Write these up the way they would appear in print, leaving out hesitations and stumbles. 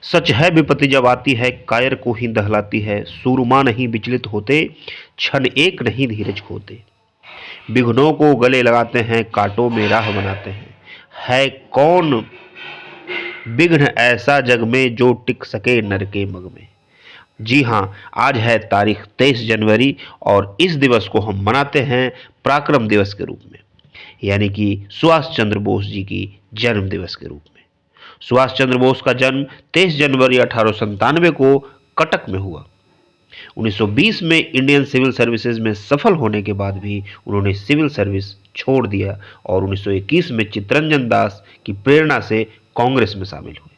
सच है विपत्ति जब आती है कायर को ही दहलाती है, सूरमा नहीं विचलित होते, क्षण एक नहीं धीरज खोते। विघ्नों को गले लगाते हैं, कांटों में राह बनाते हैं। है कौन विघ्न ऐसा जग में जो टिक सके नर के मग में। जी हाँ, आज है तारीख 23 जनवरी और इस दिवस को हम मनाते हैं पराक्रम दिवस के रूप में, यानी कि सुभाष चंद्र बोस जी की जन्म दिवस के रूप में। सुभाष चंद्र बोस का जन्म 23 जनवरी 1897 को कटक में हुआ। 1920 में इंडियन सिविल सर्विसेज में सफल होने के बाद भी उन्होंने सिविल सर्विस छोड़ दिया और 1921 में चित्तरंजन दास की प्रेरणा से कांग्रेस में शामिल हुए।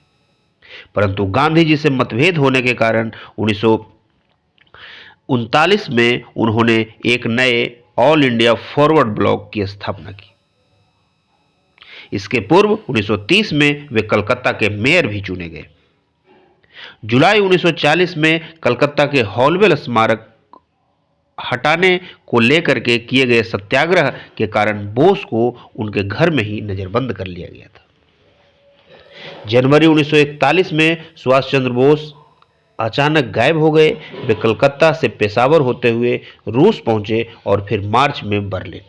परंतु गांधी जी से मतभेद होने के कारण 1939 में उन्होंने एक नए ऑल इंडिया फॉरवर्ड ब्लॉक की स्थापना की। इसके पूर्व 1930 में वे कलकत्ता के मेयर भी चुने गए। जुलाई 1940 में कलकत्ता के हॉलवेल स्मारक हटाने को लेकर के किए गए सत्याग्रह के कारण बोस को उनके घर में ही नजरबंद कर लिया गया था। जनवरी 1941 में सुभाष चंद्र बोस अचानक गायब हो गए। वे कलकत्ता से पेशावर होते हुए रूस पहुंचे और फिर मार्च में बर्लिन।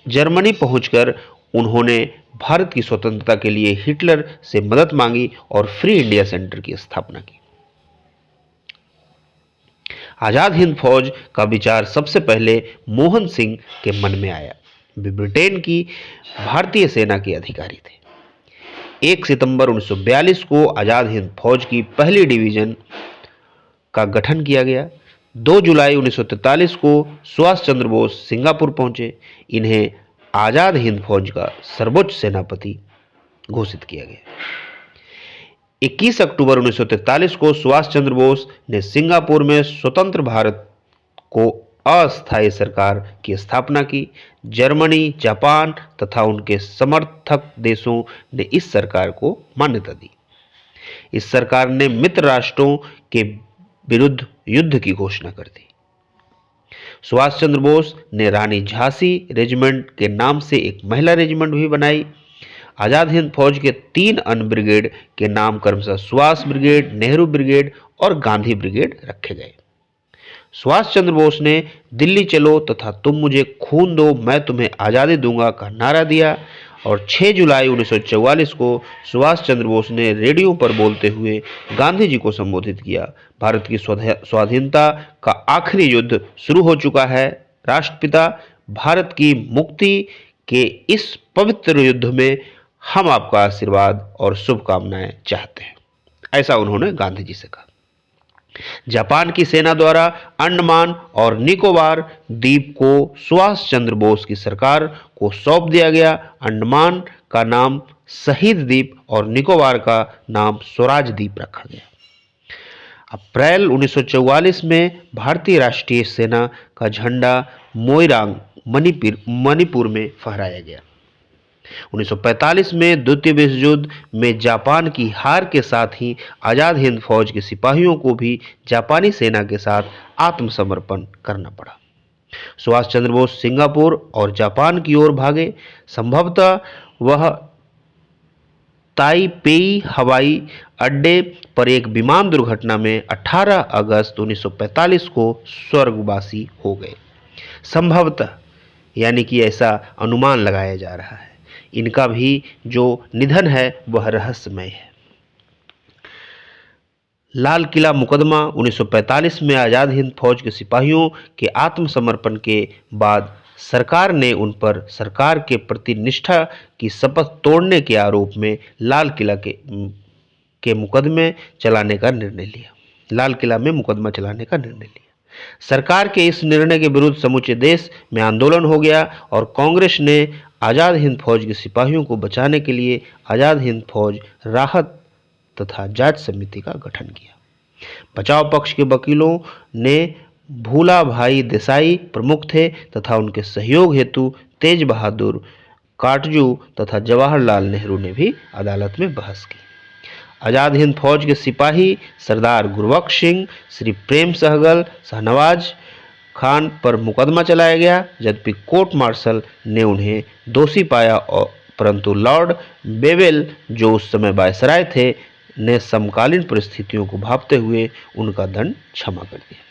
जर्मनी पहुंचकर उन्होंने भारत की स्वतंत्रता के लिए हिटलर से मदद मांगी और फ्री इंडिया सेंटर की स्थापना की। आजाद हिंद फौज का विचार सबसे पहले मोहन सिंह के मन में आया। वे ब्रिटेन की भारतीय सेना के अधिकारी थे। 1 सितंबर 1942 को आजाद हिंद फौज की पहली डिवीजन का गठन किया गया। 2 जुलाई 1943 को सुभाष चंद्र बोस सिंगापुर पहुंचे। इन्हें आजाद हिंद फौज का सर्वोच्च सेनापति घोषित किया गया। 21 अक्टूबर 1943 को सुभाष चंद्र बोस ने सिंगापुर में स्वतंत्र भारत को अस्थायी सरकार की स्थापना की। जर्मनी, जापान तथा उनके समर्थक देशों ने इस सरकार को मान्यता दी। इस सरकार ने मित्र राष्ट्रों के विरुद्ध युद्ध की घोषणा कर दी। सुभाष चंद्र बोस ने रानी झांसी रेजिमेंट के नाम से एक महिला रेजिमेंट भी बनाई। आजाद हिंद फौज के 3 अन्य ब्रिगेड के नाम क्रमशः सुभाष ब्रिगेड, नेहरू ब्रिगेड और गांधी ब्रिगेड रखे गए। सुभाष चंद्र बोस ने दिल्ली चलो तथा तुम मुझे खून दो मैं तुम्हें आज़ादी दूंगा का नारा दिया और 6 जुलाई 1944 को सुभाष चंद्र बोस ने रेडियो पर बोलते हुए गांधी जी को संबोधित किया। भारत की स्वाधीनता का आखिरी युद्ध शुरू हो चुका है। राष्ट्रपिता, भारत की मुक्ति के इस पवित्र युद्ध में हम आपका आशीर्वाद और शुभकामनाएं चाहते हैं, ऐसा उन्होंने गांधी जी से कहा। जापान की सेना द्वारा अंडमान और निकोबार द्वीप को सुभाष चंद्र बोस की सरकार को सौंप दिया गया। अंडमान का नाम शहीद द्वीप और निकोबार का नाम स्वराज द्वीप रखा गया। अप्रैल 1944 में भारतीय राष्ट्रीय सेना का झंडा मोइरांग मणिपुर में फहराया गया। 1945 में द्वितीय विश्व युद्ध में जापान की हार के साथ ही आजाद हिंद फौज के सिपाहियों को भी जापानी सेना के साथ आत्मसमर्पण करना पड़ा। सुभाष चंद्र बोस सिंगापुर और जापान की ओर भागे। संभवतः वह ताइपेई हवाई अड्डे पर एक विमान दुर्घटना में 18 अगस्त 1945 को स्वर्गवासी हो गए। संभवतः, यानी कि ऐसा अनुमान लगाया जा रहा है। इनका भी जो निधन है वह रहस्यमय है। लाल किला मुकदमा 1945 में आजाद हिंद फौज के सिपाहियों के आत्मसमर्पण के बाद सरकार ने उन पर सरकार के प्रति निष्ठा की शपथ तोड़ने के आरोप में लाल किला के मुकदमे चलाने का निर्णय लिया। लाल किला में मुकदमा चलाने का निर्णय लिया। सरकार के इस निर्णय के विरुद्ध समूचे देश में आंदोलन हो गया और कांग्रेस ने आजाद हिंद फौज के सिपाहियों को बचाने के लिए आजाद हिंद फौज राहत तथा जांच समिति का गठन किया। बचाव पक्ष के वकीलों ने भूला भाई देसाई प्रमुख थे तथा उनके सहयोग हेतु तेज बहादुर काटजू तथा जवाहरलाल नेहरू ने भी अदालत में बहस की। आजाद हिंद फौज के सिपाही सरदार गुरबख्श सिंह, श्री प्रेम सहगल, शाहनवाज खान पर मुकदमा चलाया गया, जबकि कोर्ट मार्शल ने उन्हें दोषी पाया और परंतु लॉर्ड बेवेल जो उस समय वायसराय थे ने समकालीन परिस्थितियों को भांपते हुए उनका दंड क्षमा कर दिया।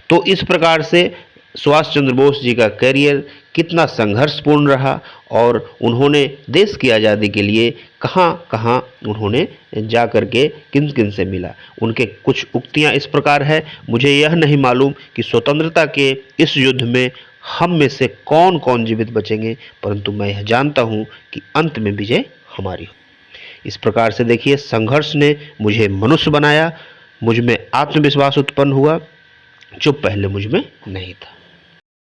तो इस प्रकार से सुभाष चंद्र बोस जी का करियर कितना संघर्षपूर्ण रहा और उन्होंने देश की आज़ादी के लिए कहाँ कहाँ उन्होंने जा कर के किन किन से मिला। उनके कुछ उक्तियाँ इस प्रकार है, मुझे यह नहीं मालूम कि स्वतंत्रता के इस युद्ध में हम में से कौन कौन जीवित बचेंगे, परंतु मैं यह जानता हूँ कि अंत में विजय हमारी हो। इस प्रकार से देखिए, संघर्ष ने मुझे मनुष्य बनाया, मुझ में आत्मविश्वास उत्पन्न हुआ जो पहले मुझ में नहीं था।